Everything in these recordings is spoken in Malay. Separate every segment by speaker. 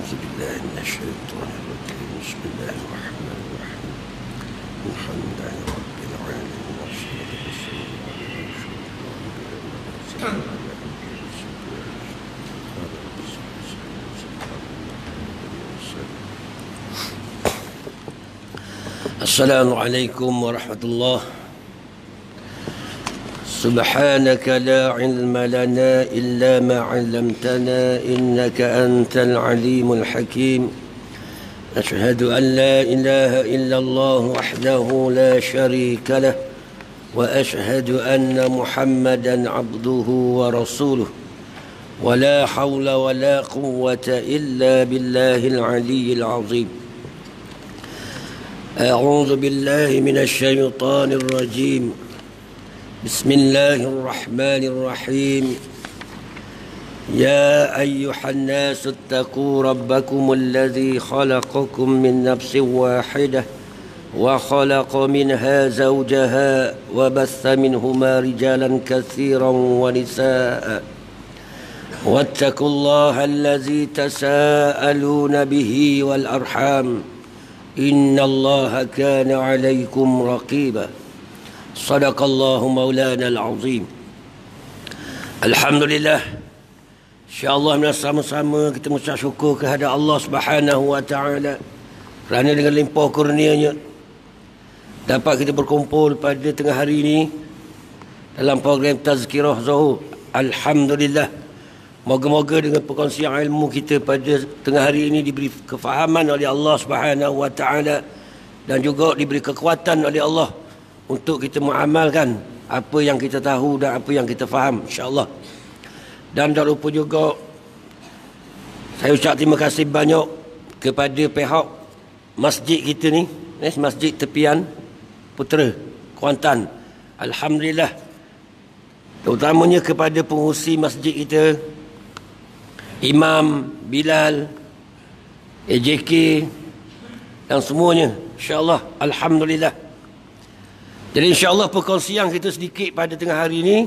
Speaker 1: أعوذ بالله من الشيطان الرجيم. بسم الله الرحمن الرحيم. الحمد لله رب العالمين والصلاة والسلام على أشرف الأنبياء والمرسلين. السلام عليكم ورحمة الله. سبحانك لا علم لنا إلا ما علمتنا إنك أنت العليم الحكيم. أشهد أن لا إله إلا الله وحده لا شريك له وأشهد أن محمدا عبده ورسوله ولا حول ولا قوة إلا بالله العلي العظيم. أعوذ بالله من الشيطان الرجيم. بسم الله الرحمن الرحيم. يا أيها الناس اتقوا ربكم الذي خلقكم من نفس واحدة وخلق منها زوجها وبث منهما رجالا كثيرا ونساء واتقوا الله الذي تساءلون به والأرحام إن الله كان عليكم رقيبا. Sadaqallahu maulana al-azim. Alhamdulillah. InsyaAllah sama-sama kita mengucap syukur kehadrat Allah Subhanahu wa ta'ala kerana dengan limpah kurnianya dapat kita berkumpul pada tengah hari ini dalam program Tazkirah Zuhur. Alhamdulillah. Moga-moga dengan perkongsian ilmu kita pada tengah hari ini diberi kefahaman oleh Allah Subhanahu wa ta'ala dan juga diberi kekuatan oleh Allah untuk kita mengamalkan apa yang kita tahu dan apa yang kita faham, insya-Allah. Dan tak lupa juga saya ucap terima kasih banyak kepada pihak masjid kita ni, Masjid Tepian Putera Kuantan. Alhamdulillah. Terutamanya kepada pengurusi masjid kita, Imam Bilal, AJK dan semuanya, insya-Allah. Alhamdulillah. Jadi insya-Allah perkongsian kita sedikit pada tengah hari ini,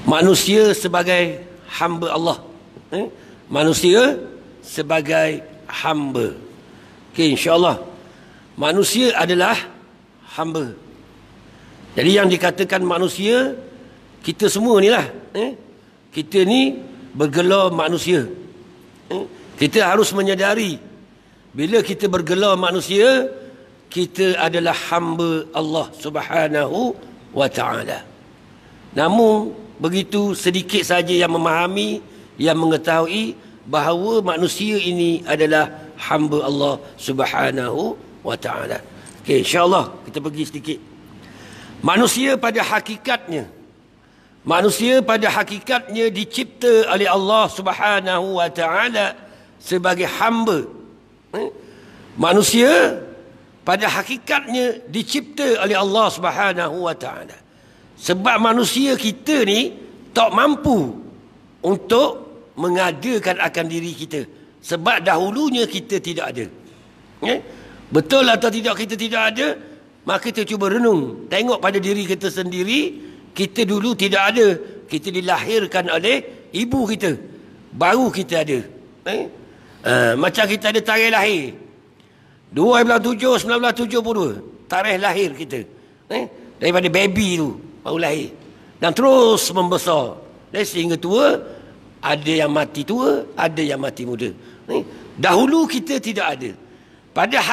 Speaker 1: manusia sebagai hamba Allah. Manusia sebagai hamba. Okey, insya-Allah. Manusia adalah hamba. Jadi yang dikatakan manusia, kita semua ni lah. Kita ni bergelar manusia. Kita harus menyadari bila kita bergelar manusia, kita adalah hamba Allah Subhanahu wa ta'ala. Namun begitu sedikit saja yang memahami, yang mengetahui bahawa manusia ini adalah hamba Allah Subhanahu wa ta'ala. Okey, insya-Allah kita pergi sedikit. Manusia pada hakikatnya dicipta oleh Allah Subhanahu wa ta'ala sebagai hamba. Manusia pada hakikatnya dicipta oleh Allah Subhanahu wa ta'ala. Sebab manusia kita ni tak mampu untuk mengadakan akan diri kita. Sebab dahulunya kita tidak ada. Betul atau tidak kita tidak ada? Maka kita cuba renung. Tengok pada diri kita sendiri. Kita dulu tidak ada. Kita dilahirkan oleh ibu kita. Baru kita ada. Macam kita ada tarikh lahir. 2/7/1972 tarikh lahir kita, daripada baby tu baru lahir dan terus membesar sehingga tua. Ada yang mati tua, ada yang mati muda. Dahulu kita tidak ada. Pada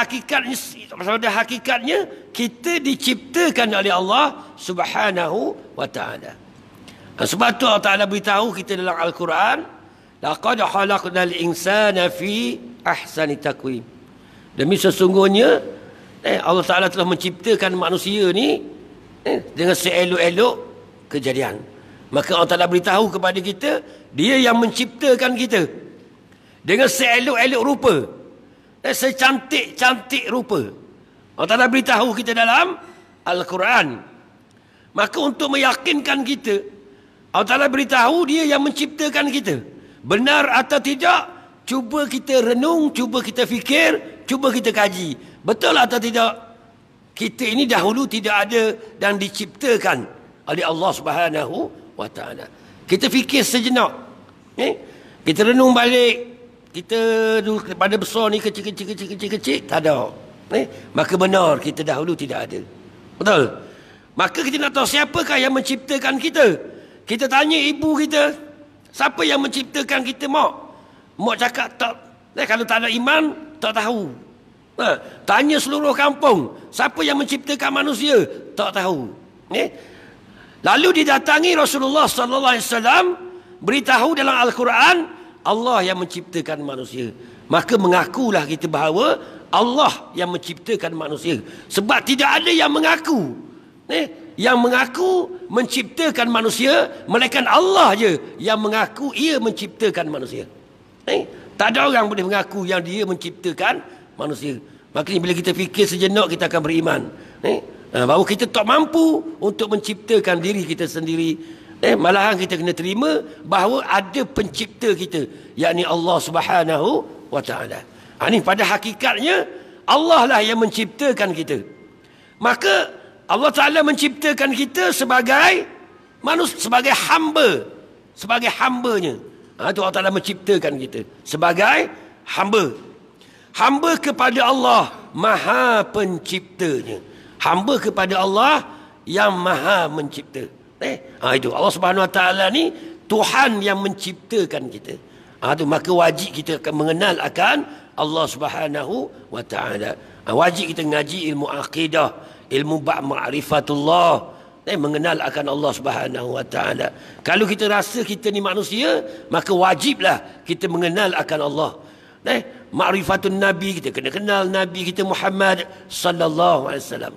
Speaker 1: hakikatnya kita diciptakan oleh Allah Subhanahu wa ta'ala. Sebab tu Allah Ta'ala beritahu kita dalam Al-Quran, laqad khalaqnal insana fi ahsani taqwim. Demi sesungguhnya Allah Ta'ala telah menciptakan manusia ni dengan seelok-elok kejadian. Maka Allah Ta'ala beritahu kepada kita, dia yang menciptakan kita dengan seelok-elok rupa, secantik-cantik rupa. Allah Ta'ala beritahu kita dalam Al-Quran. Maka untuk meyakinkan kita, Allah Ta'ala beritahu dia yang menciptakan kita. Benar atau tidak, cuba kita renung, cuba kita fikir, cuba kita kaji. Betul atau tidak? Kita ini dahulu tidak ada dan diciptakan oleh Allah Subhanahu wa ta'ala. Kita fikir sejenak. Kita renung balik kita daripada besar ni kecil, tak ada. Maka benar kita dahulu tidak ada. Betul? Maka kita nak tahu siapakah yang menciptakan kita. Kita tanya ibu kita, siapa yang menciptakan kita, mak? Mak cakap tak. Kalau tak ada iman, tak tahu. Tanya seluruh kampung, siapa yang menciptakan manusia? Tak tahu. Lalu didatangi Rasulullah sallallahu alaihi wasallam, beritahu dalam Al-Quran, Allah yang menciptakan manusia. Maka mengakulah kita bahawa Allah yang menciptakan manusia. Sebab tidak ada yang mengaku. Yang mengaku menciptakan manusia, melainkan Allah je yang mengaku ia menciptakan manusia. Tak ada orang boleh mengaku yang dia menciptakan manusia. Maknanya bila kita fikir sejenak, kita akan beriman. Bahawa kita tak mampu untuk menciptakan diri kita sendiri. Malahan kita kena terima bahawa ada pencipta kita, yakni Allah Subhanahu wa ta'ala. Ini pada hakikatnya Allah lah yang menciptakan kita. Maka Allah Ta'ala menciptakan kita sebagai manusia, sebagai hamba, sebagai hambanya. Itu Allah Ta'ala menciptakan kita sebagai hamba. Hamba kepada Allah Maha Penciptanya. Hamba kepada Allah yang Maha Mencipta. Itu Allah Subhanahu Wa Ta'ala ni Tuhan yang menciptakan kita. Itu maka wajib kita akan mengenal akan Allah Subhanahu Wa Ta'ala. Wajib kita ngaji ilmu akidah, ilmu ma'rifatullah, mengenal akan Allah Subhanahu Wa Ta'ala. Kalau kita rasa kita ni manusia, maka wajiblah kita mengenal akan Allah. Ma'rifatun Nabi, kita kena kenal Nabi kita Muhammad sallallahu alaihi wasallam.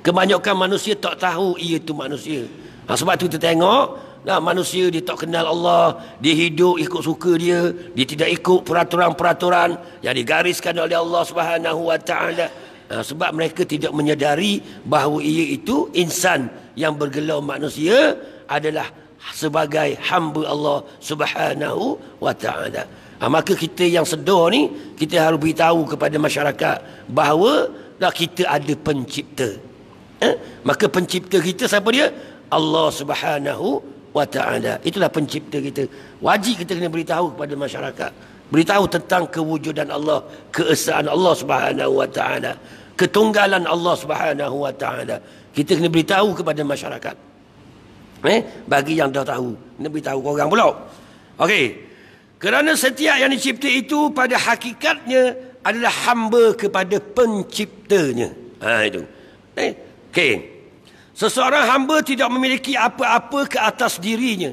Speaker 1: Kebanyakan manusia tak tahu ia tu manusia. Sebab tu kita tengok manusia dia tak kenal Allah, dia hidup ikut suka dia tidak ikut peraturan-peraturan yang digariskan oleh Allah Subhanahu Wa Ta'ala. Sebab mereka tidak menyadari bahawa ia itu insan yang bergelar manusia adalah sebagai hamba Allah Subhanahu Wa Ta'ala. Maka kita yang sedar ni, kita harus beritahu kepada masyarakat bahawa kita ada pencipta. Maka pencipta kita siapa dia? Allah Subhanahu Wa Ta'ala. Itulah pencipta kita. Wajib kita kena beritahu kepada masyarakat. Beritahu tentang kewujudan Allah, keesaan Allah Subhanahu Wa Ta'ala, ketunggalan Allah Subhanahu Wa Ta'ala. Kita kena beritahu kepada masyarakat. Bagi yang dah tahu, kena beritahu ke orang pula. Okey. Kerana setiap yang dicipta itu pada hakikatnya adalah hamba kepada penciptanya. Itu. Okey. Seseorang hamba tidak memiliki apa-apa ke atas dirinya.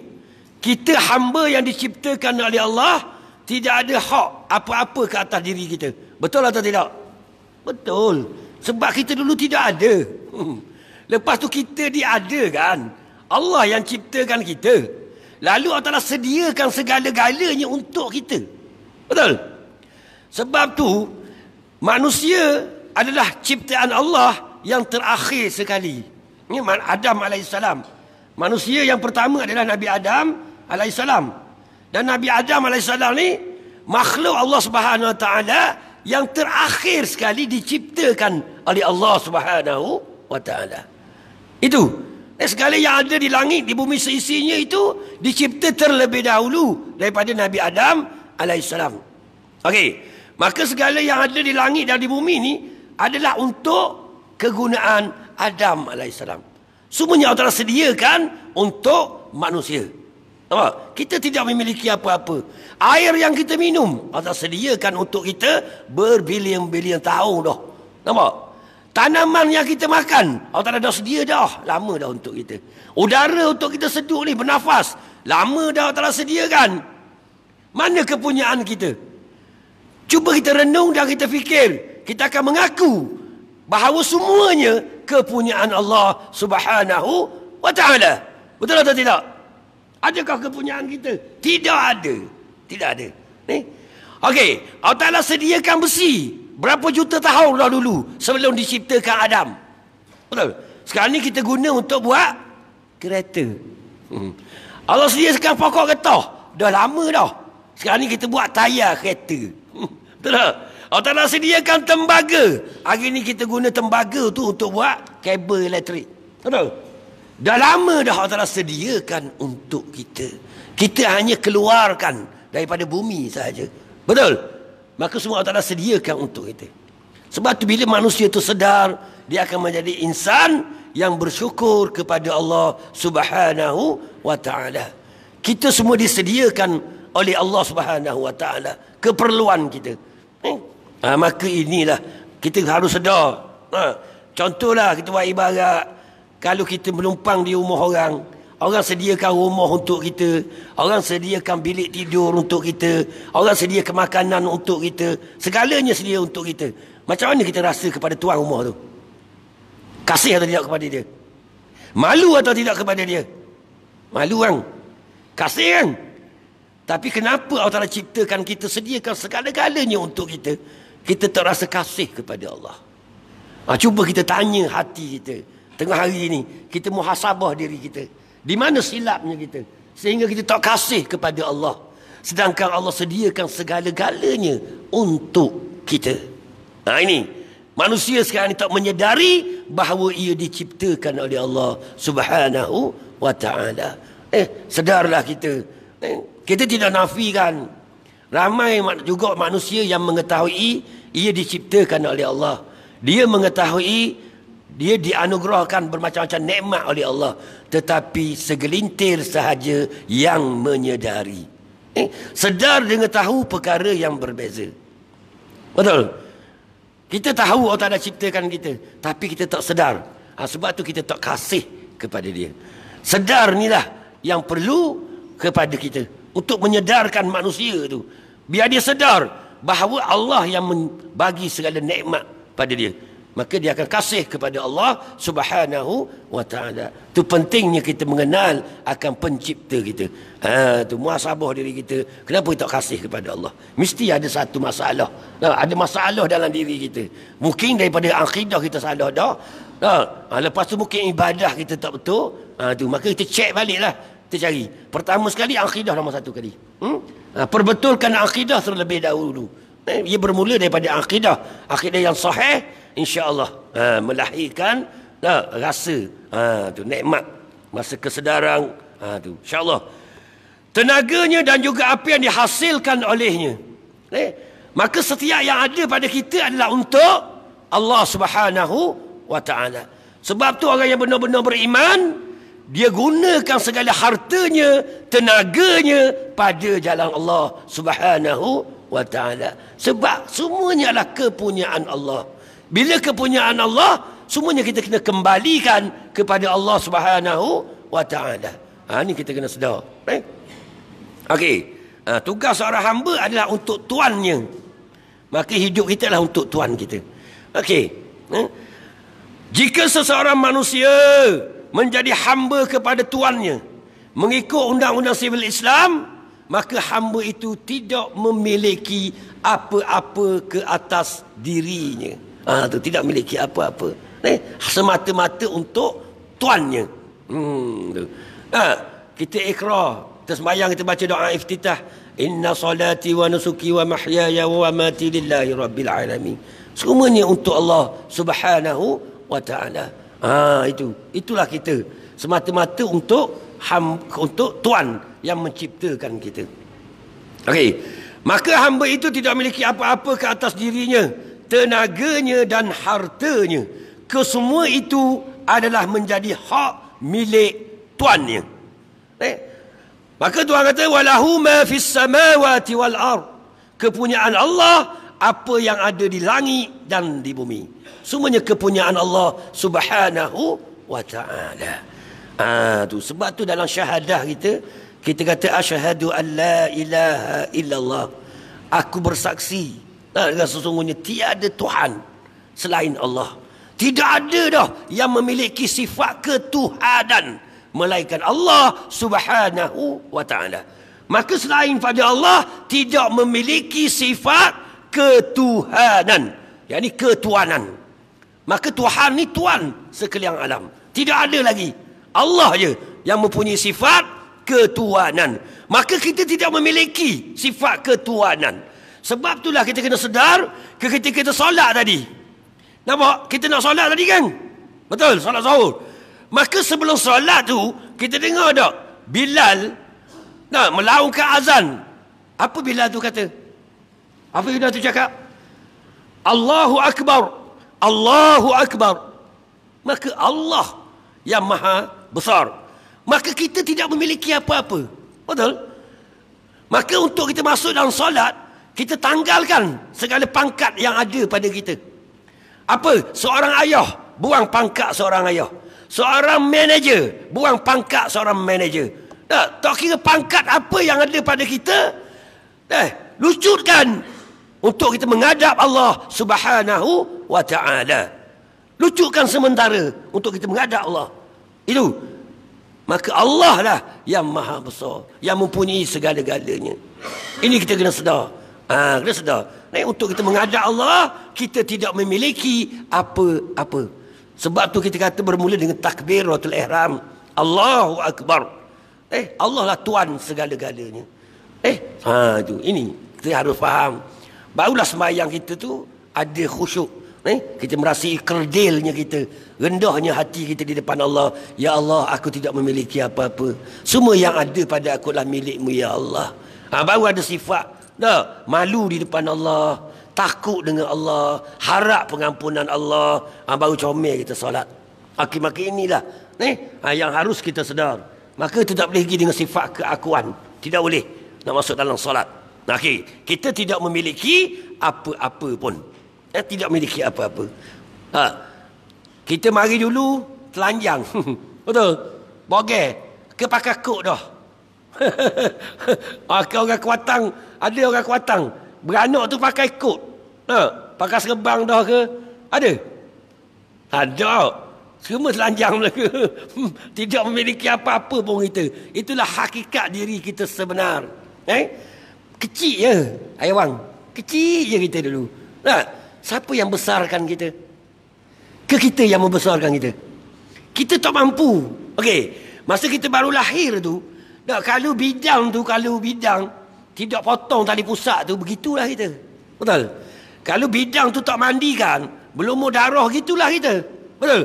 Speaker 1: Kita hamba yang diciptakan oleh Allah, tidak ada hak apa-apa ke atas diri kita. Betul atau tidak? Betul. Sebab kita dulu tidak ada. Lepas tu kita diadakan. Allah yang ciptakan kita. Lalu Allah Ta'ala sediakan segala-galanya untuk kita. Betul? Sebab tu manusia adalah ciptaan Allah yang terakhir sekali. Ini Adam AS. Manusia yang pertama adalah Nabi Adam AS. Dan Nabi Adam AS ni makhluk Allah Subhanahu Wa Ta'ala yang terakhir sekali diciptakan oleh Allah Subhanahu Wa Ta'ala. Itu. Segala yang ada di langit, di bumi seisinya itu dicipta terlebih dahulu daripada Nabi Adam AS. Okey. Maka segala yang ada di langit dan di bumi ini adalah untuk kegunaan Adam AS. Semuanya Allah sediakan untuk manusia. Nampak? Kita tidak memiliki apa-apa. Air yang kita minum Allah sediakan untuk kita berbilion-bilion tahun dah. Nampak? Tanaman yang kita makan Allah dah sedia dah, lama dah untuk kita. Udara untuk kita seduh ni, bernafas, lama dah Allah sediakan. Mana kepunyaan kita? Cuba kita renung dan kita fikir, kita akan mengaku bahawa semuanya kepunyaan Allah Subhanahu Wa Ta'ala. Betul atau tidak? Adakah kepunyaan kita? Tidak ada. Tidak ada. Okey, Allah Ta'ala sediakan besi berapa juta tahun dah dulu sebelum diciptakan Adam. Betul? Sekarang ni kita guna untuk buat kereta. Allah sediakan pokok getah dah lama dah. Sekarang ni kita buat tayar kereta. Betul tak? Allah Ta'ala sediakan tembaga. Hari ni kita guna tembaga tu untuk buat kabel elektrik. Betul? Dah lama dah Allah Ta'ala sediakan untuk kita. Kita hanya keluarkan daripada bumi sahaja. Betul? Maka semua Allah Ta'ala sediakan untuk kita. Sebab tu bila manusia itu sedar, dia akan menjadi insan yang bersyukur kepada Allah Subhanahu wa Ta'ala. Kita semua disediakan oleh Allah Subhanahu wa Ta'ala keperluan kita. Maka inilah kita harus sedar. Contohlah kita buat ibarat, kalau kita menumpang di rumah orang, orang sediakan rumah untuk kita, orang sediakan bilik tidur untuk kita, orang sediakan makanan untuk kita, segalanya sedia untuk kita. Macam mana kita rasa kepada tuan rumah tu? Kasih atau tidak kepada dia? Malu atau tidak kepada dia? Malu kan? Kasih kan? Tapi kenapa Allah Ta'ala ciptakan kita, sediakan segala-galanya untuk kita, kita tak rasa kasih kepada Allah? Cuba kita tanya hati kita. Tengah hari ini, kita muhasabah diri kita. Di mana silapnya kita? Sehingga kita tak kasih kepada Allah. Sedangkan Allah sediakan segala-galanya untuk kita. Ini manusia sekarang ini tak menyedari bahawa ia diciptakan oleh Allah Subhanahu wa Ta'ala. Sedarlah kita. Kita tidak nafikan. Ramai juga manusia yang mengetahui ia diciptakan oleh Allah. Dia mengetahui dia dianugerahkan bermacam-macam nikmat oleh Allah, tetapi segelintir sahaja yang menyedari. Sedar dengan tahu perkara yang berbeza. Betul? Kita tahu Allah Ta'ala ciptakan kita, tapi kita tak sedar. Sebab tu kita tak kasih kepada dia. Sedar inilah yang perlu kepada kita, untuk menyedarkan manusia tu, biar dia sedar bahawa Allah yang membagi segala nikmat pada dia, maka dia akan kasih kepada Allah Subhanahu wa Ta'ala. Itu pentingnya kita mengenal akan pencipta kita. Tu muhasabah diri kita. Kenapa kita tak kasih kepada Allah? Mesti ada satu masalah. Ada masalah dalam diri kita. Mungkin daripada akidah kita salah dah. Lepas tu mungkin ibadah kita tak betul. Maka kita cek baliklah. Kita cari. Pertama sekali akidah nombor satu kali. Perbetulkan akidah terlebih dahulu. Ia bermula daripada akidah. Akidah yang sahih, insya-Allah melahirkan rasa tu nikmat, masa kesedaran tu insya-Allah, tenaganya dan juga apa yang dihasilkan olehnya. Maka setiap yang ada pada kita adalah untuk Allah Subhanahu wa Ta'ala. Sebab tu orang yang benar-benar beriman, dia gunakan segala hartanya, tenaganya pada jalan Allah Subhanahu wa Ta'ala. Sebab semuanya adalah kepunyaan Allah. Bila kepunyaan Allah, semuanya kita kena kembalikan kepada Allah Subhanahu wa Ta'ala. Ini kita kena sedar. Okey. Tugas seorang hamba adalah untuk tuannya. Maka hidup kita adalah untuk tuan kita. Okey. Jika seseorang manusia menjadi hamba kepada tuannya, mengikut undang-undang sivil Islam, maka hamba itu tidak memiliki apa-apa ke atas dirinya. Tidak memiliki apa-apa. Semata-mata untuk tuannya. Kita ikrar, kita sembahyang, kita baca doa iftitah. Inna salati wa nusuki wa mahyaya wa mamati lillahi rabbil alamin. Semuanya untuk Allah Subhanahu wa Ta'ala. Itulah kita. Semata-mata untuk Tuhan yang menciptakan kita. Okey. Maka hamba itu tidak memiliki apa-apa ke atas dirinya, tenaganya dan hartanya. Kesemua itu adalah menjadi hak milik tuannya. Maka Tuhan kata walahu ma fis samawati wal ard. Kepunyaan Allah apa yang ada di langit dan di bumi. Semuanya kepunyaan Allah Subhanahu wa Ta'ala. Sebab tu dalam syahadah kita kata asyhadu an la ilaha illallah. Aku bersaksi sesungguhnya tiada Tuhan selain Allah. Tidak ada dah yang memiliki sifat ketuhanan melainkan Allah Subhanahu wa Ta'ala. Maka selain pada Allah tidak memiliki sifat ketuhanan, yakni ketuanan. Maka Tuhan ni Tuan sekalian alam. Tidak ada lagi. Allah je yang mempunyai sifat ketuanan. Maka kita tidak memiliki sifat ketuanan. Sebab itulah kita kena sedar ketika kita solat tadi. Nampak? Kita nak solat tadi kan? Betul, solat sahur. Maka sebelum solat tu, kita dengar tak? Bilal nak melaungkan azan. Apa Bilal tu kata? Apa Yuda tu cakap? Allahu Akbar. Allahu Akbar. Maka Allah yang maha besar. Maka kita tidak memiliki apa-apa. Betul? Maka untuk kita masuk dalam solat, kita tanggalkan segala pangkat yang ada pada kita. Apa? Seorang ayah, buang pangkat seorang ayah. Seorang manager, buang pangkat seorang manager. Tak kira pangkat apa yang ada pada kita, lucutkan untuk kita menghadap Allah Subhanahu wa ta'ala. Lucutkan sementara untuk kita menghadap Allah. Itu. Maka Allah lah yang maha besar, yang mempunyai segala-galanya. Ini kita kena sedar. Kena sedar. Untuk kita menghadap Allah, kita tidak memiliki apa-apa. Sebab tu kita kata bermula dengan takbiratul ihram. Allahu Akbar. Allah lah Tuan segala-galanya. Itu. Ini kita harus faham. Barulah sembahyang kita tu ada khusyuk. Kita merasai kerdilnya kita, rendahnya hati kita di depan Allah. Ya Allah, aku tidak memiliki apa-apa. Semua yang ada pada aku adalah milikmu, ya Allah. Baru ada sifat malu di depan Allah, takut dengan Allah, harap pengampunan Allah. Baru comel kita solat. Maka inilah yang harus kita sedar. Maka itu tak boleh pergi dengan sifat keakuan. Tidak boleh nak masuk dalam solat. Kita tidak memiliki apa-apa pun. Tidak memiliki apa-apa. Kita mari dulu telanjang. Betul? Bogel. Ke pakai kok dah. Orang Kuatang, ada orang Kuatang beranak tu pakai kok. Pakai serabang dah ke? Ada? Ada. Semua telanjang Melaka. Tidak memiliki apa-apa pun kita. Itulah hakikat diri kita sebenar. Kecil je, ayawang. Kecil je kita dulu. Siapa yang besarkan kita? Ke kita yang membesarkan kita? Kita tak mampu. Masa kita baru lahir tu, kalau bidang tidak potong tali pusat tu, begitulah kita. Betul? Kalau bidang tu tak mandikan, belum mau darah, gitulah kita. Betul?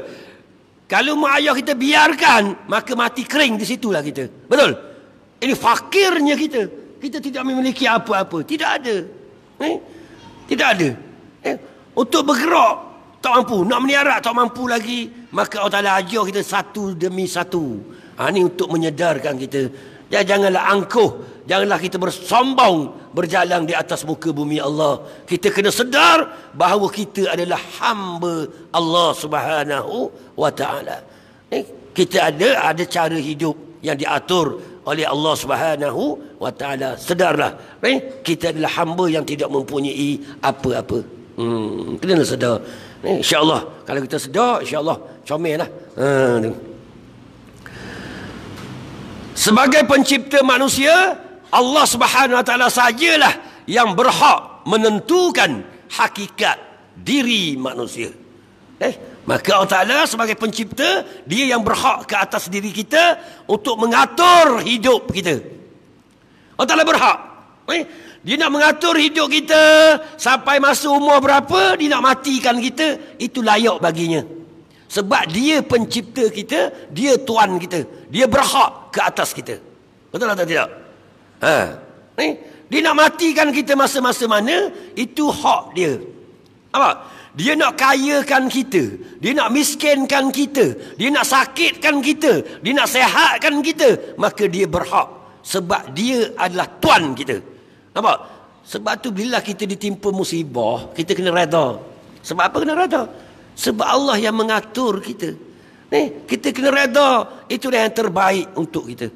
Speaker 1: Kalau mak ayah kita biarkan, maka mati kering di situlah kita. Betul? Ini fakirnya kita. Kita tidak memiliki apa-apa. Tidak ada. Tidak ada. Untuk bergerak tak mampu, nak meniarak tak mampu lagi. Maka Allah Ta'ala ajar kita satu demi satu. Ini untuk menyedarkan kita. Janganlah angkuh, janganlah kita bersombong berjalan di atas muka bumi Allah. Kita kena sedar bahawa kita adalah hamba Allah Subhanahu wa ta'ala. Kita ada cara hidup yang diatur oleh Allah Subhanahu wa ta'ala. Sedarlah, kita adalah hamba yang tidak mempunyai apa-apa. Kena sedar. InsyaAllah kalau kita sedar, InsyaAllah comel lah. Sebagai pencipta manusia, Allah Subhanahu wa ta'ala sajalah yang berhak menentukan hakikat diri manusia. Maka Allah Ta'ala sebagai pencipta, dia yang berhak ke atas diri kita untuk mengatur hidup kita. Allah Ta'ala berhak. Dia nak mengatur hidup kita sampai masa umur berapa, dia nak matikan kita. Itu layak baginya. Sebab dia pencipta kita, dia tuan kita. Dia berhak ke atas kita. Betul atau tidak? Dia nak matikan kita masa-masa mana, itu hak dia. Apa? Dia nak kayakan kita, dia nak miskinkan kita, dia nak sakitkan kita, dia nak sehatkan kita. Maka dia berhak. Sebab dia adalah tuan kita. Nampak? Sebab tu bila kita ditimpa musibah, kita kena reda. Sebab apa kena reda? Sebab Allah yang mengatur kita. Kita kena reda. Itulah yang terbaik untuk kita.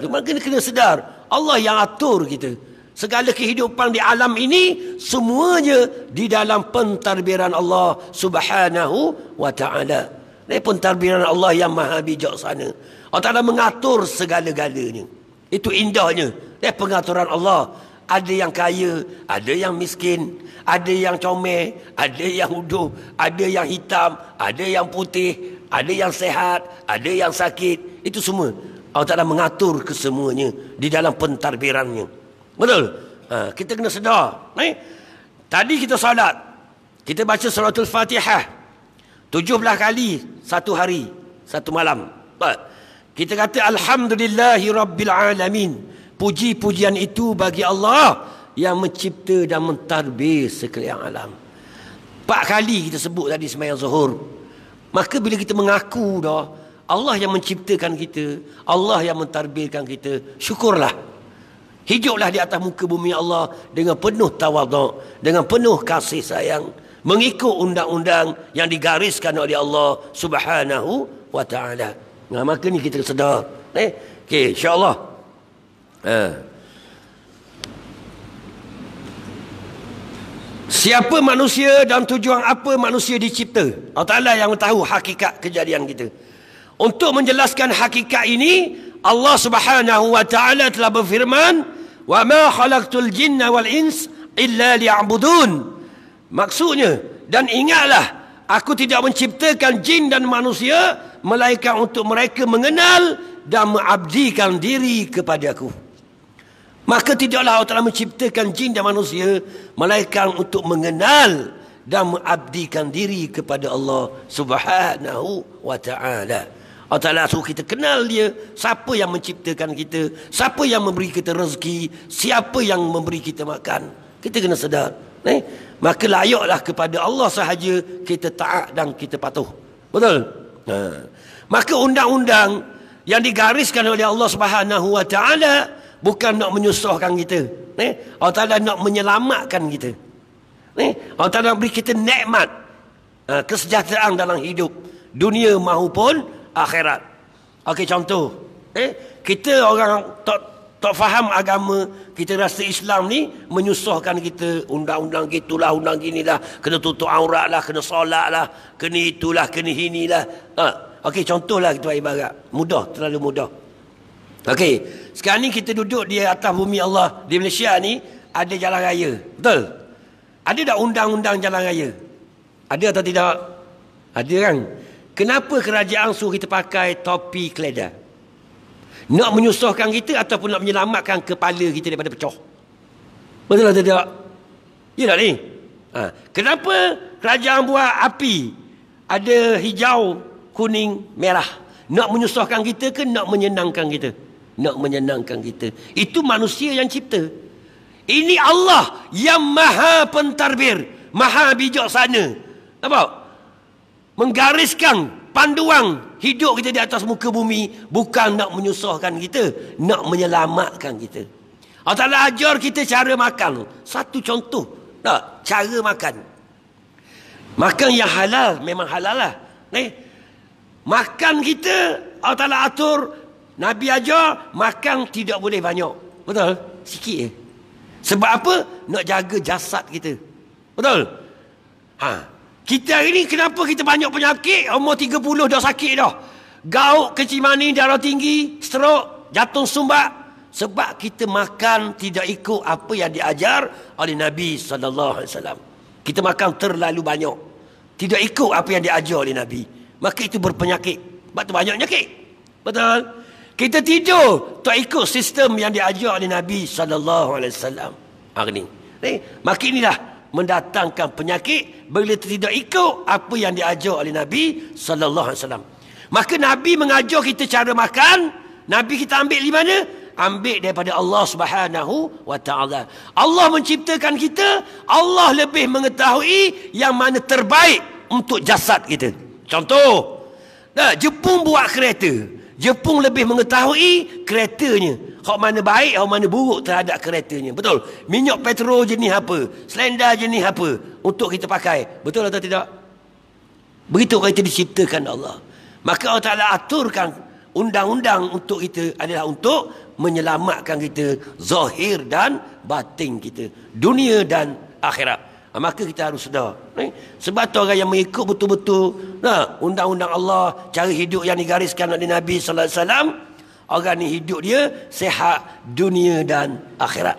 Speaker 1: Maka kena sedar, Allah yang atur kita. Segala kehidupan di alam ini, semuanya di dalam pentadbiran Allah Subhanahu wa ta'ala. Pentadbiran Allah yang maha bijaksana. Allah Ta'ala mengatur segala-galanya. Itu indahnya pengaturan Allah. Ada yang kaya, ada yang miskin, ada yang comel, ada yang huduh, ada yang hitam, ada yang putih, ada yang sehat, ada yang sakit. Itu semua Allah Ta'ala mengatur kesemuanya di dalam pentadbirannya. Betul? Kita kena sedar. Tadi kita salat, kita baca suratul Fatihah 17 kali satu hari, satu malam. Kita kata Alhamdulillahi Rabbil Alamin. Puji-pujian itu bagi Allah yang mencipta dan mentadbir sekalian alam. 4 kali kita sebut tadi sembahyang zuhur. Maka bila kita mengaku dah Allah yang menciptakan kita, Allah yang mentadbirkan kita, syukurlah. Hiduplah di atas muka bumi Allah dengan penuh tawaduk, dengan penuh kasih sayang, mengikut undang-undang yang digariskan oleh Allah Subhanahu wa taala. Nah, maka ni kita sedar. Okey, insya-Allah. Siapa manusia dan tujuan apa manusia dicipta? Allah Ta'ala yang tahu hakikat kejadian kita. Untuk menjelaskan hakikat ini, Allah Subhanahu wa taala telah berfirman, "Wa ma khalaqtul jinna wal ins illa liya'budun." Maksudnya, dan ingatlah, aku tidak menciptakan jin dan manusia melainkan untuk mereka mengenal dan mengabdikan diri kepada aku. Maka tidaklah Allah Ta'ala menciptakan jin dan manusia melainkan untuk mengenal dan mengabdikan diri kepada Allah Subhanahu wa ta'ala. Allah Ta'ala suruh kita kenal dia, siapa yang menciptakan kita, siapa yang memberi kita rezeki, siapa yang memberi kita makan. Kita kena sedar. Maka layaklah kepada Allah sahaja kita taat dan kita patuh. Betul? Maka undang-undang yang digariskan oleh Allah Subhanahu wa ta'ala bukan nak menyusahkan kita. Allah Ta'ala nak menyelamatkan kita. Allah Ta'ala beri kita nikmat, kesejahteraan dalam hidup dunia maupun akhirat. Okey, contoh. Kita orang tak faham agama, kita rasa Islam ni menyusahkan kita. Undang-undang gitulah, undang ginilah, kena tutup aurat lah, kena solat lah, kena itulah, kena inilah. Okey, contohlah kita ibarat. Mudah, terlalu mudah. Okey, sekarang ni kita duduk di atas bumi Allah di Malaysia ni, ada jalan raya. Betul? Ada tak undang-undang jalan raya? Ada atau tidak? Ada kan? Kenapa kerajaan suruh kita pakai topi keledar? Nak menyusahkan kita ataupun nak menyelamatkan kepala kita daripada pecah? Betul atau tidak? Ya tak ni? Kenapa kerajaan buat api ada hijau, kuning, merah? Nak menyusahkan kita ke nak menyenangkan kita? Nak menyenangkan kita. Itu manusia yang cipta. Ini Allah yang maha pentadbir, maha bijaksana. Nampak? Menggariskan panduan hidup kita di atas muka bumi, bukan nak menyusahkan kita, nak menyelamatkan kita. Allah Ta'ala ajar kita cara makan. Satu contoh, tak? Cara makan. Makan yang halal, memang halal lah. Makan kita, Allah Ta'ala atur, Nabi ajar, makan tidak boleh banyak. Betul? Sikit je. Sebab apa? Nak jaga jasad kita. Betul? Kita hari ni kenapa kita banyak penyakit? Umur 30 dah sakit dah. Gauk, kecil manis, darah tinggi, stroke, jantung sumbat. Sebab kita makan tidak ikut apa yang diajar oleh Nabi SAW. Kita makan terlalu banyak. Tidak ikut apa yang diajar oleh Nabi. Maka itu berpenyakit. Sebab tu banyak penyakit. Betul? Kita tidur tak ikut sistem yang diajar oleh Nabi SAW. Hari ni. Maka inilah mendatangkan penyakit bila tidak ikut apa yang diajar oleh Nabi SAW. Maka Nabi mengajar kita cara makan. Nabi kita ambil di mana? Ambil daripada Allah Subhanahu wa ta'ala. Allah menciptakan kita. Allah lebih mengetahui yang mana terbaik untuk jasad kita. Contoh, Jepun buat kereta. Jepun lebih mengetahui keretanya, hak mana baik, hak mana buruk terhadap keretanya. Betul? Minyak petrol jenis apa, selendar jenis apa untuk kita pakai. Betul atau tidak? Begitu kita diciptakan Allah. Maka Allah Ta'ala aturkan undang-undang untuk kita adalah untuk menyelamatkan kita zahir dan batin kita, dunia dan akhirat. Maka kita harus sedar. Sebab tu orang yang mengikut betul-betul undang-undang Allah, cara hidup yang digariskan oleh Nabi sallallahu alaihi wasallam, orang ni hidup dia sihat dunia dan akhirat.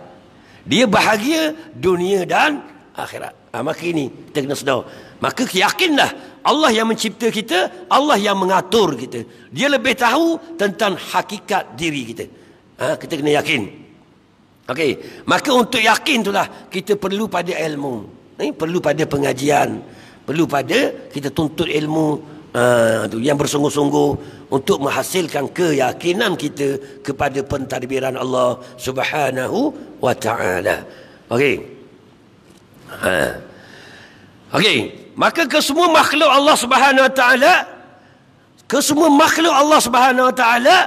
Speaker 1: Dia bahagia dunia dan akhirat. Maka ini kita kena sedar. Maka yakinlah Allah yang mencipta kita, Allah yang mengatur kita. Dia lebih tahu tentang hakikat diri kita. Kita kena yakin. Okey, maka untuk yakin itulah kita perlu pada ilmu. Perlu pada pengajian, perlu pada kita tuntut ilmu yang bersungguh-sungguh untuk menghasilkan keyakinan kita kepada pentadbiran Allah Subhanahu wa ta'ala. Okey. Okey, maka kesemua makhluk Allah Subhanahu Wa Taala, kesemua makhluk Allah Subhanahu Wa Taala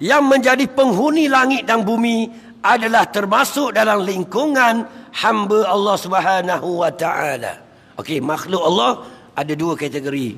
Speaker 1: yang menjadi penghuni langit dan bumi adalah termasuk dalam lingkungan hamba Allah Subhanahu Wa Taala. Okey, makhluk Allah ada dua kategori.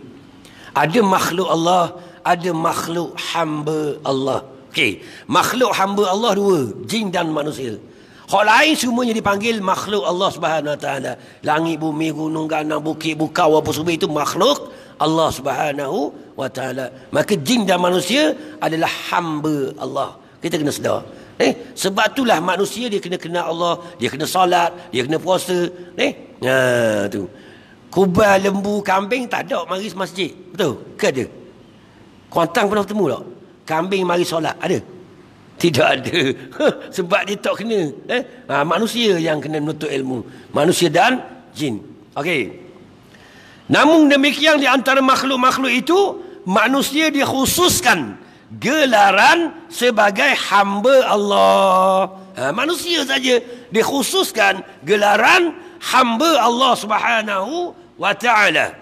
Speaker 1: Ada makhluk Allah, ada makhluk hamba Allah. Okey, makhluk hamba Allah dua, jin dan manusia. Hak lain semuanya dipanggil makhluk Allah Subhanahu Wa Taala. Langit, bumi, gunung, ganang, bukit, bukau, apa semua itu makhluk Allah Subhanahu Wa Taala. Maka jin dan manusia adalah hamba Allah. Kita kena sedar. Sebab itulah manusia dia kena kenal Allah, dia kena solat, dia kena puasa. Tu. Kubai, lembu, kambing tak ada mari masjid. Betul? Ke ada? Kuantang pernah bertemu tak? Kambing mari solat. Ada? Tidak ada. Sebab dia tak kena. Manusia yang kena menuntut ilmu. Manusia dan jin. Okey. Namun demikian di antara makhluk-makhluk itu, manusia dikhususkan gelaran sebagai hamba Allah. Manusia saja dikhususkan gelaran hamba Allah Subhanahu Wa Taala.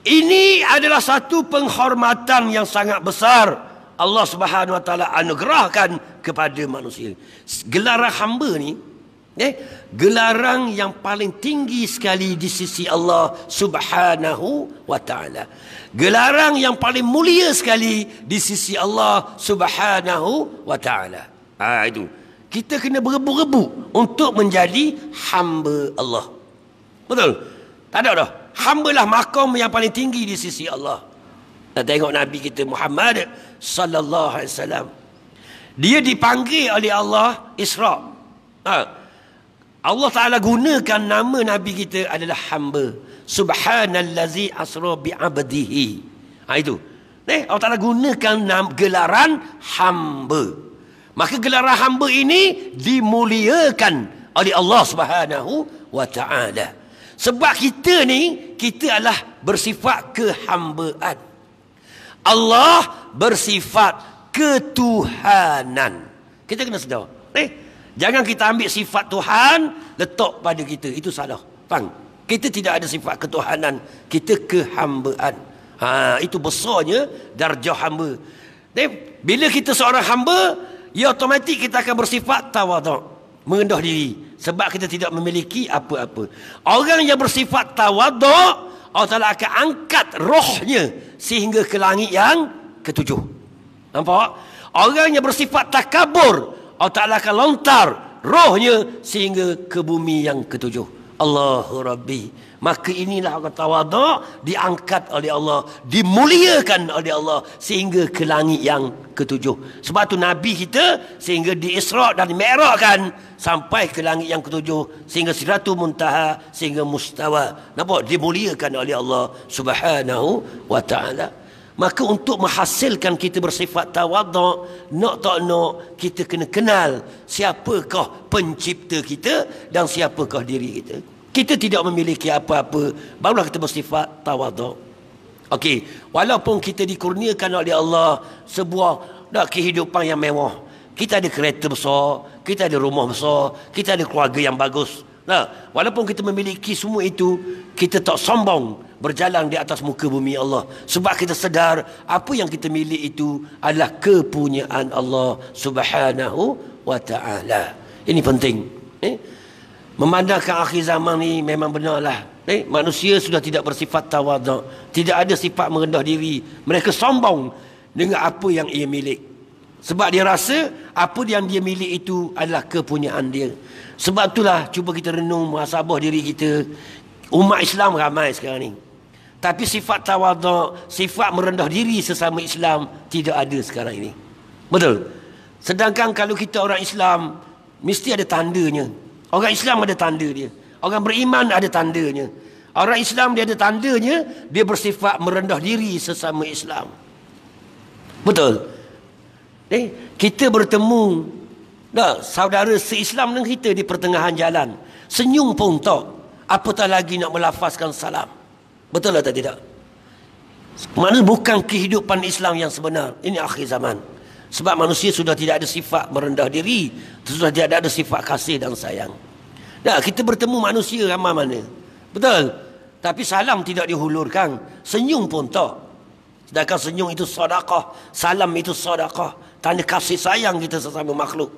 Speaker 1: Ini adalah satu penghormatan yang sangat besar Allah Subhanahu Wa Taala anugerahkan kepada manusia. Gelaran hamba ni, gelaran yang paling tinggi sekali di sisi Allah Subhanahu Wa Taala. Gelaran yang paling mulia sekali di sisi Allah Subhanahu Wa Taala. Itu. Kita kena berebu-rebu untuk menjadi hamba Allah. Betul? Tak ada dah. Hambalah makam yang paling tinggi di sisi Allah. Kita tengok Nabi kita Muhammad sallallahu alaihi wasallam. Dia dipanggil oleh Allah Isra. Allah Taala gunakan nama Nabi kita adalah hamba. Subhanallazi asra bi 'abdihi. Itu. Allah Taala gunakan gelaran hamba. Maka gelaran hamba ini dimuliakan oleh Allah Subhanahu Wa Taala. Sebab kita ni, kita adalah bersifat kehambaan. Allah bersifat ketuhanan. Kita kena sedar. Jangan kita ambil sifat Tuhan letak pada kita. Itu salah. Faham? Kita tidak ada sifat ketuhanan. Kita kehambaan. Itu besarnya darjah hamba. Bila kita seorang hamba, ya otomatik kita akan bersifat tawaduk, merendah diri. Sebab kita tidak memiliki apa-apa. Orang yang bersifat tawaduk, Allah Ta'ala akan angkat rohnya sehingga ke langit yang ketujuh. Nampak? Orang yang bersifat takabur, Allah Ta'ala akan lontar rohnya sehingga ke bumi yang ketujuh. Allahu Rabbi. Maka inilah orang tawaduk, diangkat oleh Allah, dimuliakan oleh Allah sehingga ke langit yang ketujuh. Sebab tu Nabi kita sehingga di Isra' dan Mi'rajkan sampai ke langit yang ketujuh, sehingga Sidratul Muntaha, sehingga Mustawa. Nampak? Dimuliakan oleh Allah Subhanahu Wa Taala. Maka untuk menghasilkan kita bersifat tawaduk, nak tak nak, kita kena kenal siapakah pencipta kita dan siapakah diri kita. Kita tidak memiliki apa-apa, barulah kita bersifat tawaduk. Okey, walaupun kita dikurniakan oleh Allah sebuah kehidupan yang mewah. Kita ada kereta besar, kita ada rumah besar, kita ada keluarga yang bagus. Walaupun kita memiliki semua itu, kita tak sombong berjalan di atas muka bumi Allah. Sebab kita sedar apa yang kita milik itu adalah kepunyaan Allah Subhanahu Wa Taala. Ini penting. Memandangkan akhir zaman ni memang benarlah. Manusia sudah tidak bersifat tawaduk, tidak ada sifat merendah diri. Mereka sombong dengan apa yang ia milik. Sebab dia rasa apa yang dia milik itu adalah kepunyaan dia. Sebab itulah cuba kita renung muhasabah diri kita. Umat Islam ramai sekarang ni, tapi sifat tawaduk, sifat merendah diri sesama Islam tidak ada sekarang ini. Betul? Sedangkan kalau kita orang Islam, mesti ada tandanya. Orang Islam ada tanda dia. Orang beriman ada tandanya. Orang Islam dia ada tandanya, dia bersifat merendah diri sesama Islam. Betul? Kita bertemu saudara se-Islam dengan kita di pertengahan jalan, senyum pun tak, apatah lagi nak melafazkan salam. Betul atau tidak? Mana bukan kehidupan Islam yang sebenar. Ini akhir zaman. Sebab manusia sudah tidak ada sifat merendah diri, sudah tidak ada sifat kasih dan sayang. Nah, kita bertemu manusia ramai mana, betul? Tapi salam tidak dihulurkan, senyum pun tak. Sedangkan senyum itu sedekah, salam itu sedekah, tanda kasih sayang kita sesama makhluk.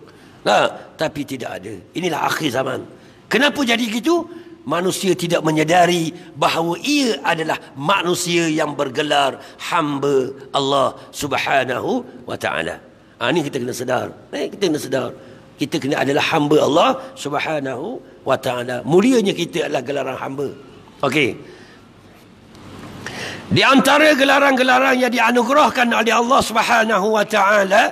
Speaker 1: Nah, tapi tidak ada. Inilah akhir zaman. Kenapa jadi gitu? Manusia tidak menyadari bahawa ia adalah manusia yang bergelar hamba Allah Subhanahu wa taala. Ini kita kena sedar. Kita kena sedar. Kita kena adalah hamba Allah Subhanahu wa taala. Mulianya kita adalah gelaran hamba. Okey. Di antara gelaran-gelaran yang dianugerahkan oleh Allah Subhanahu wa taala,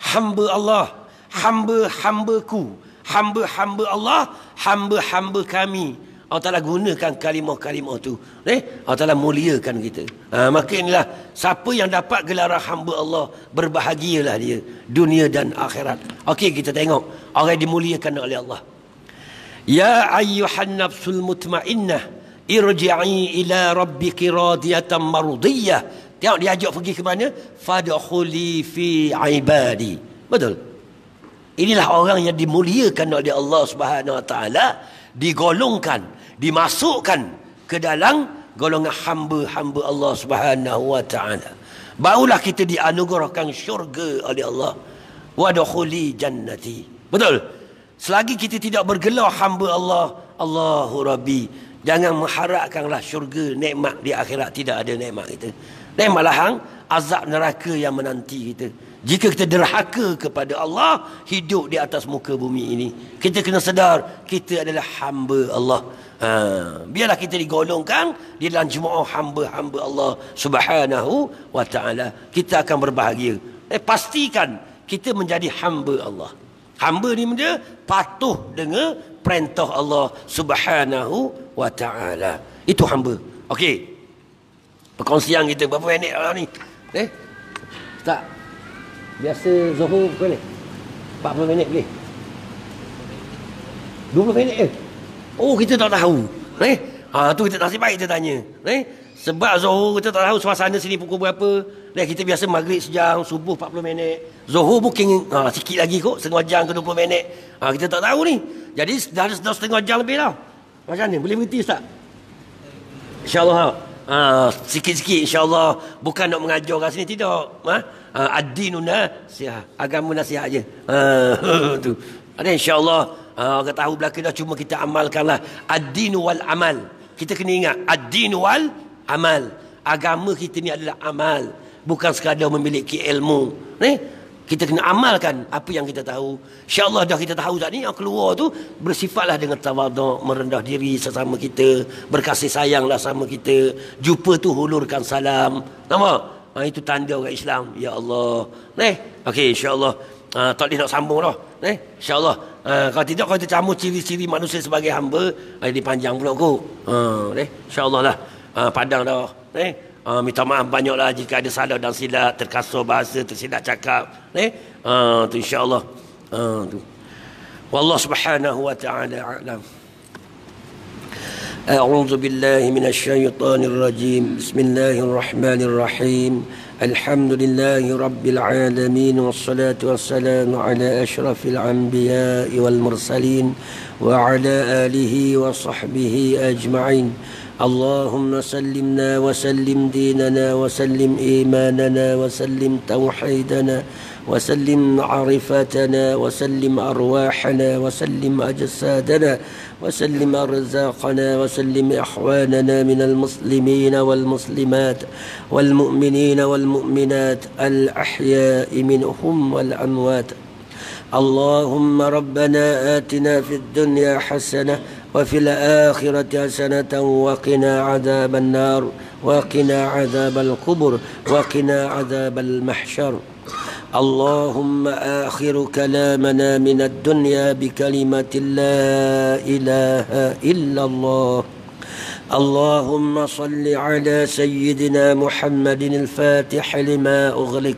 Speaker 1: hamba Allah, hamba-hambaku, hamba-hamba Allah, hamba-hamba kami. Allah Ta'ala gunakan kalimah-kalimah tu. Allah Ta'ala muliakan kita. Maka inilah, siapa yang dapat gelaran hamba Allah, berbahagialah dia, dunia dan akhirat. Okey, kita tengok orang yang dimuliakan oleh Allah. Ya ayyuhan nafsul mutmainnah, irji'i ila rabbiki radiyatan mardiyah. Tengok dia ajak pergi ke mana? Fadkhuli fi ibadi. Betul? Inilah orang yang dimuliakan oleh Allah Subhanahu wa taala, digolongkan, dimasukkan ke dalam golongan hamba-hamba Allah Subhanahu wa taala. Barulah kita dianugerahkan syurga oleh Allah. Wadkhuli jannati. Betul? Selagi kita tidak bergelar hamba Allah, Allahu Rabbi, jangan mengharapkanlah syurga, nikmat di akhirat. Tidak ada nikmat kita. Nikmatlah hang azab neraka yang menanti kita. Jika kita derhaka kepada Allah, hidup di atas muka bumi ini, kita kena sedar kita adalah hamba Allah. Biarlah kita digolongkan di dalam jemaah hamba-hamba Allah Subhanahu wa taala. Kita akan berbahagia. Pastikan kita menjadi hamba Allah. Hamba ni dia patuh dengan perintah Allah Subhanahu wa taala. Itu hamba. Okey. Perkongsian kita berapa minit ni? Tak. Biasa Zuhur berapa minit? 40 minit boleh? 20 minit je? Oh, kita tak tahu. Tu kita nasib baik kita tanya. Sebab Zuhur kita tak tahu suasana sini pukul berapa. Kita biasa maghrib sejam, subuh 40 minit. Zuhur mungkin sikit lagi kot, setengah jam ke 20 minit. Kita tak tahu ni. Jadi dah setengah jam lebih lah. Macam mana? Boleh berhenti Ustaz? InsyaAllah. Sikit-sikit insyaAllah. Bukan nak mengajar kat sini, tidak. Ad-dinu nasihat, agama nasihat aje. Tu. Ada insya-Allah orang tahu belaka dah, cuma kita amalkanlah. Ad-dinu wal amal. Kita kena ingat ad-dinu wal amal. Agama kita ni adalah amal, bukan sekadar memiliki ilmu. Kita kena amalkan apa yang kita tahu. Insya-Allah dah kita tahu tak ni, yang keluar tu bersifatlah dengan tawaduk, merendah diri sesama kita, berkasih sayanglah sama kita. Jumpa tu hulurkan salam. Nampak? Itu tanda orang Islam. Ya Allah. Okey, insya-Allah. Tak boleh nak sambung dah. InsyaAllah. Kalau tidak, kalau kita campur ciri-ciri manusia sebagai hamba, dia panjang pula kot. InsyaAllah lah. Padang dah. Minta maaf banyaklah jika ada salah dan silap, terkasar bahasa, tersilap cakap. Tu insya-Allah. Tu. Wallahu subhanahu wa ta'ala a'lam. أعوذ بالله من الشيطان الرجيم بسم الله الرحمن الرحيم الحمد لله رب العالمين والصلاة والسلام على أشرف الأنبياء والمرسلين وعلى آله وصحبه أجمعين اللهم سلمنا وسلم ديننا وسلم إيماننا وسلم توحيدنا وسلم معرفتنا وسلم أرواحنا وسلم أجسادنا وسلم أرزاقنا وسلم إخواننا من المسلمين والمسلمات والمؤمنين والمؤمنات الأحياء منهم والأموات اللهم ربنا آتنا في الدنيا حسنة وفي الآخرة حسنة وقنا عذاب النار وقنا عذاب القبر وقنا عذاب المحشر اللهم آخر كلامنا من الدنيا بكلمة لا إله إلا الله اللهم صل على سيدنا محمد الفاتح لما أغلق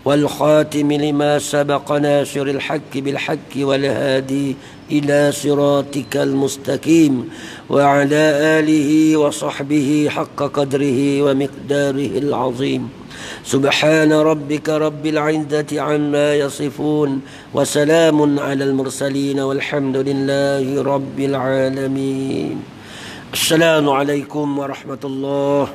Speaker 1: والخاتم لما سبق ناصر الحق بالحق والهادي إلى صراطك المستقيم وعلى آله وصحبه حق قدره ومقداره العظيم سبحان ربك رب العزة عما يصفون وسلام على المرسلين والحمد لله رب العالمين. السلام عليكم ورحمة الله